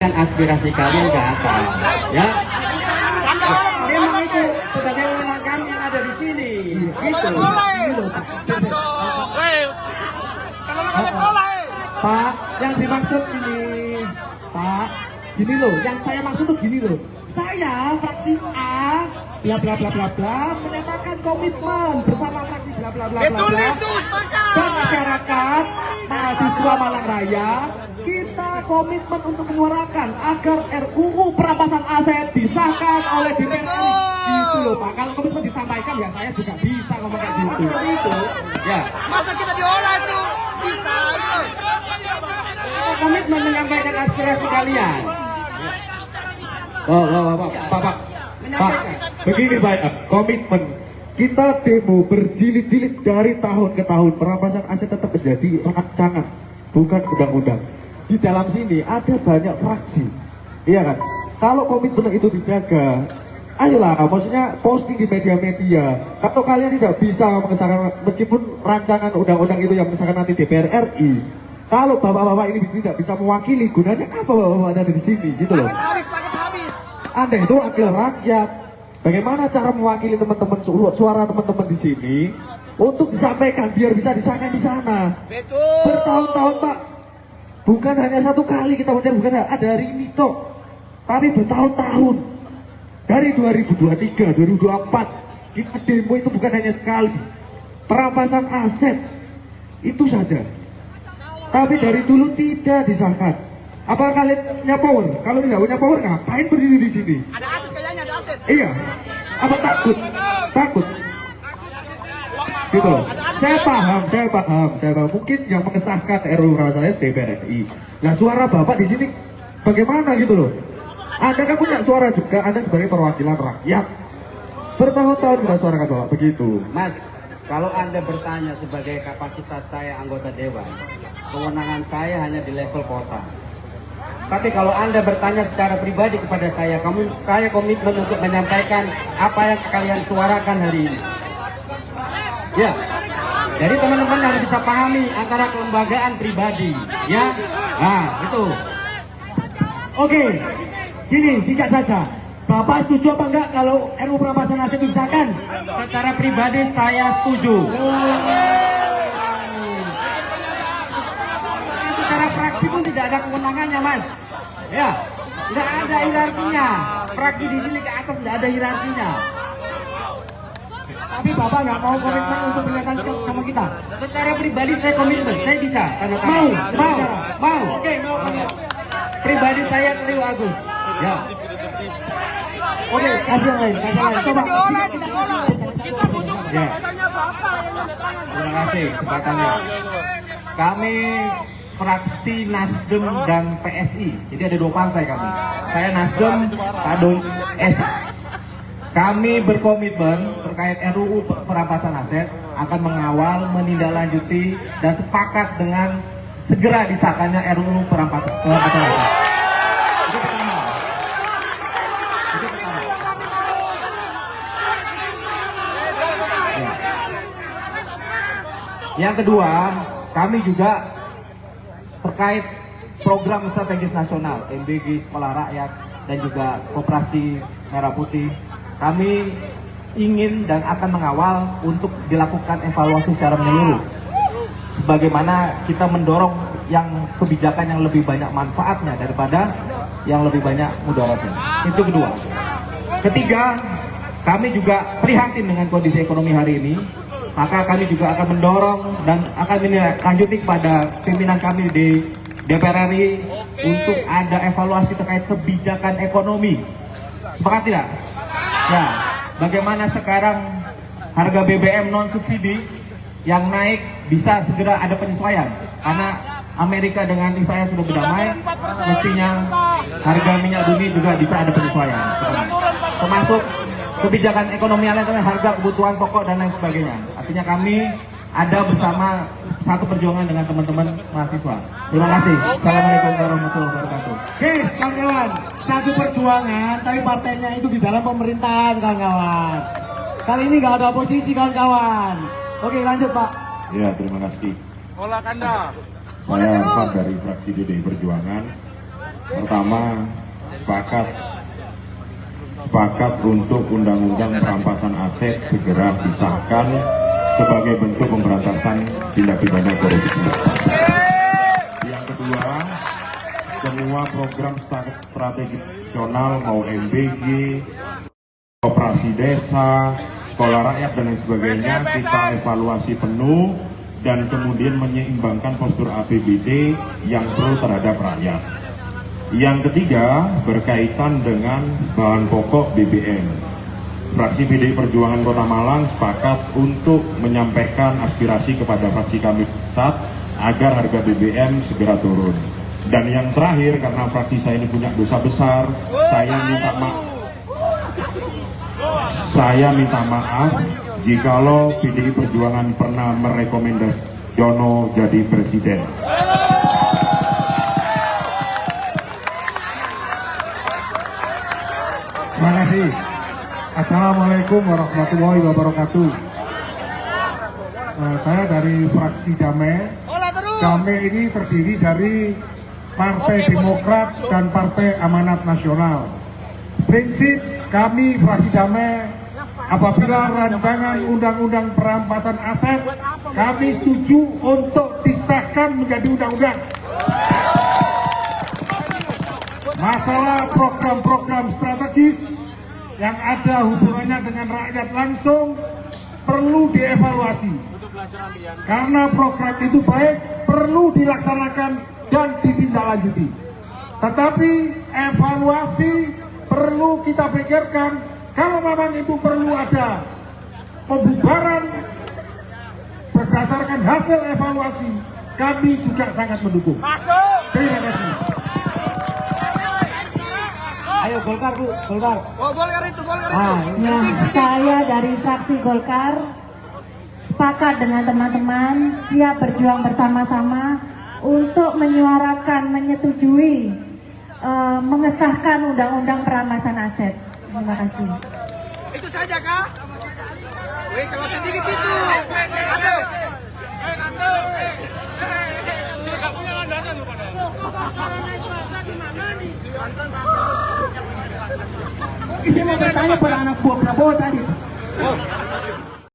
menyampaikan aspirasi kalian ke atas, ya. Memang itu sebagai orang kami yang ada di sini, gitu. Pak, yang dimaksud ini, Pak, gini loh, yang saya maksud tuh gini loh. Saya fraksi A, bla bla bla bla bla, menyatakan komitmen bersama fraksi bla bla bla bla bla dan masyarakat mahasiswa Malang Raya, kita komitmen untuk menyuarakan agar RUU perampasan aset disahkan oleh DPR RI. Gitu loh Pak, kalau komitmen disampaikan ya saya juga bisa ngomong kayak gitu. Itu, ya. Masa kita diolah itu bisa? Komitmen menyampaikan aspirasi kalian. Pak, begini Pak, komitmen kita demo berjilid-jilid dari tahun ke tahun, perampasan aset tetap menjadi rancangan, bukan undang-undang. Di dalam sini ada banyak fraksi, iya kan? Kalau komitmen itu dijaga, ayolah, maksudnya posting di media-media. Kalau kalian tidak bisa mengesahkan, meskipun rancangan undang-undang itu yang mengesahkan nanti DPR RI, kalau bapak-bapak ini tidak bisa mewakili, gunanya apa bapak-bapak ada di sini, gitu loh. Anda itu wakil rakyat. Bagaimana cara mewakili teman-teman, suara teman-teman di sini untuk disampaikan biar bisa disahkan di sana. Betul. Bertahun-tahun Pak, bukan hanya satu kali kita mencari, bukan ada hari ini kok, tapi bertahun-tahun. Dari 2023, 2024 kita demo itu bukan hanya sekali. Perampasan aset itu saja. Tapi dari dulu tidak disahkan. Apa kalian punya power? Kalau tidak punya power, ngapain berdiri di sini? Ada aset kayaknya, ada aset. Iya. Apa takut? Takut. Gitu. Saya paham. Mungkin yang mengesahkan RUU perampasan DPR RI. Nah, suara Bapak di sini bagaimana gitu loh? Anda kan punya suara juga, Anda sebagai perwakilan rakyat. Bertahun-tahun kita suarakan Bapak begitu. Mas, kalau Anda bertanya sebagai kapasitas saya anggota dewan, kewenangan saya hanya di level kota. Tapi kalau Anda bertanya secara pribadi kepada saya komitmen untuk menyampaikan apa yang kalian suarakan hari ini. Ya, jadi teman-teman harus bisa pahami antara kelembagaan pribadi, ya. Nah, itu. Oke, gini, singkat saja. Bapak setuju apa enggak kalau RUU perampasan aset disahkan? Secara pribadi saya setuju. Secara fraksi pun tidak ada kewenangannya, Mas. Ya, tidak ada hierarkinya. Fraksi di sini ke atas tidak ada hierarkinya. Tapi Bapak nggak mau komitmen untuk menyatakan sama kita. Secara pribadi saya komitmen, saya bisa. Mau. Oke, mau. Pribadi saya Trio Agus. Ya. Oke, kasih yang lain. Coba. Ya. Terima kasih kesempatannya. Kami fraksi Nasdem dan PSI. Jadi ada dua partai kami. Saya Nasdem, Kadun S. Kami berkomitmen terkait RUU perampasan aset akan mengawal, menindaklanjuti dan sepakat dengan segera disahkannya RUU perampasan aset. Itu pertama. Ya. Yang kedua, kami juga terkait program strategis nasional MBG Sekolah Rakyat dan juga Koperasi Merah Putih, kami ingin dan akan mengawal untuk dilakukan evaluasi secara menyeluruh. Bagaimana kita mendorong yang kebijakan yang lebih banyak manfaatnya daripada yang lebih banyak mudaratnya. Itu kedua. Ketiga, kami juga prihatin dengan kondisi ekonomi hari ini. Maka kami juga akan mendorong dan akan menindaklanjuti kepada pimpinan kami di DPR RI untuk ada evaluasi terkait kebijakan ekonomi. Sepakat tidak? Ya, bagaimana sekarang harga BBM non subsidi yang naik bisa segera ada penyesuaian karena Amerika dengan Israel sudah berdamai, mestinya harga minyak bumi juga bisa ada penyesuaian. Termasuk kebijakan ekonomi lain, harga kebutuhan pokok dan lain sebagainya. Artinya kami ada bersama satu perjuangan dengan teman-teman mahasiswa. Terima kasih. Assalamualaikum warahmatullahi wabarakatuh. Oke, kawan-kawan, satu perjuangan, tapi partainya itu di dalam pemerintahan, kawan-kawan. Kali ini nggak ada oposisi, kawan-kawan. Oke, lanjut Pak. Ya, terima kasih. Olah Kanda. Saya Arfan dari fraksi DPI Perjuangan. Pertama, sepakat untuk undang-undang perampasan aset segera disahkan sebagai bentuk pemberantasan tindak pidana korupsi. Yang kedua, semua program strategi nasional mau MBG, operasi desa, sekolah rakyat dan lain sebagainya kita evaluasi penuh dan kemudian menyeimbangkan postur APBD yang pro terhadap rakyat. Yang ketiga, berkaitan dengan bahan pokok BBM. Fraksi PDI Perjuangan Kota Malang sepakat untuk menyampaikan aspirasi kepada fraksi kami pusat agar harga BBM segera turun. Dan yang terakhir, karena fraksi saya ini punya dosa besar, saya minta maaf jikalau PDI Perjuangan pernah merekomendasi Jono jadi presiden. Terima kasih. Assalamualaikum warahmatullahi wabarakatuh. Saya dari fraksi Damai. Damai ini terdiri dari Partai Demokrat dan Partai Amanat Nasional. Prinsip kami fraksi Damai, apabila rancangan undang-undang perampasan aset, kami setuju untuk disahkan menjadi undang-undang. Masalah program-program strategis yang ada hubungannya dengan rakyat langsung perlu dievaluasi. Karena program itu baik, perlu dilaksanakan dan ditindaklanjuti. Tetapi evaluasi perlu kita pikirkan, kalau memang itu perlu ada pembubaran berdasarkan hasil evaluasi, kami juga sangat mendukung. Terima kasih. Ayo Golkar Bu, Golkar. Oh, Golkar itu. Saya dari fraksi Golkar sepakat dengan teman-teman siap berjuang bersama-sama untuk menyuarakan, menyetujui, mengesahkan undang-undang perampasan aset. Terima kasih. Itu saja kah? Wih, kalau sedikit itu. Aduh. Saya mau bertanya pada anak buah Prabowo tadi.